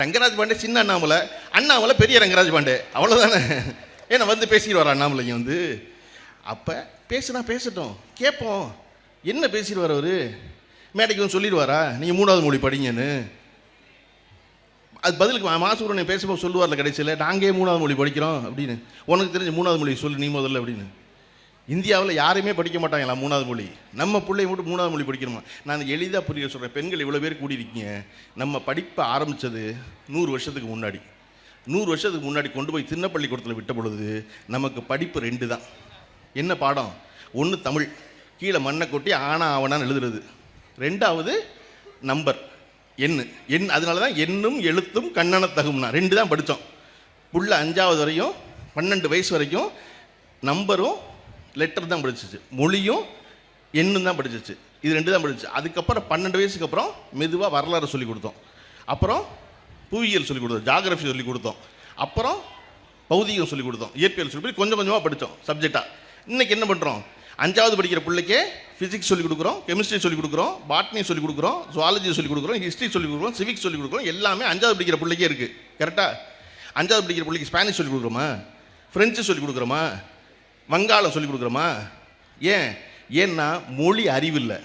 ரங்கராஜ் பாண்டே சின்ன அண்ணாமலை பெரிய ரங்கராஜ் பாண்டே, அவ்வளோதானே. ஏன்னா வந்து பேசிட்டு வர அண்ணாமலைங்க வந்து. அப்போ பேசுனா பேசட்டும், கேட்போம். என்ன பேசிடுவார் அவர்? மேடைக்கு வந்து சொல்லிடுவாரா நீங்கள் 3வது மொழி படிங்கன்னு? அது பதிலுக்கு மாசூரன் பேசும்போது சொல்லுவார்ல கடைசியில், நாங்கள் 3வது மொழி படிக்கிறோம் அப்படின்னு. உனக்கு தெரிஞ்ச 3வது மொழி சொல்லு நீ முதல்ல அப்படின்னு. இந்தியாவில் யாருமே படிக்க மாட்டாங்களா 3வது மொழி? நம்ம பிள்ளை மட்டும் 3வது மொழி படிக்கணுமா? நான் எளிதாக புரிய சொல்கிறேன். பெண்கள் இவ்வளோ பேர் கூடியிருக்கீங்க. நம்ம படிப்பை ஆரம்பித்தது 100 வருஷத்துக்கு முன்னாடி. 100 வருஷத்துக்கு முன்னாடி கொண்டு போய் சின்ன பள்ளிக்கூடத்தில் விட்ட பொழுது நமக்கு படிப்பு 2 தான். என்ன பாடம்? ஒன்று தமிழ், கீழே மண்ணை கொட்டி ஆனா ஆவனான்னு எழுதுறது. 2வது நம்பர், எண். அதனால தான் எண்ணும் எழுத்தும் கண்ணன தகும்னா 2 தான் படித்தோம். புள்ள 5வது வரையும் 12 வயசு வரைக்கும் நம்பரும் லெட்டர் தான் படிச்சிச்சு, மொழியும் எண்ணும் தான் படிச்சிச்சு. இது 2 தான் படிச்சு. அதுக்கப்புறம் 12 வயசுக்கு அப்புறம் மெதுவாக வரலாறு சொல்லி கொடுத்தோம். அப்புறம் புவியியல் சொல்லி கொடுத்தோம், ஜாகிரஃபி சொல்லி கொடுத்தோம். அப்புறம் பௌதிகம் சொல்லி கொடுத்தோம், இயற்பியல் சொல்லி கொஞ்சம் கொஞ்சமாக படித்தோம் சப்ஜெக்டாக. இன்றைக்கி என்ன பண்ணுறோம்? 5வது படிக்கிற பிள்ளைக்கே ஃபிசிக்ஸ் சொல்லிக் கொடுக்குறோம், கெமிஸ்ட்ரி சொல்லிக் கொடுக்குறோம், பாட்னி சொல்லிக் கொடுக்குறோம், ஜுவாலஜி சொல்லிக் கொடுக்குறோம், ஹிஸ்ட்ரி சொல்லிக் கொடுக்குறோம், சிவிக்ஸ் சொல்லிக் கொடுக்குறோம். எல்லாமே 5வது படிக்கிற பிள்ளைக்கே இருக்குது. கரெக்டாக? 5வது படிக்கிற பிள்ளைக்கு ஸ்பானிஷ் சொல்லிக் கொடுக்குறோமா? ஃப்ரெஞ்சு சொல்லிக் கொடுக்குறோமா? வங்காளம் சொல்லிக் கொடுக்குறோமா? ஏன்னா மொழி அறிவு இல்லை.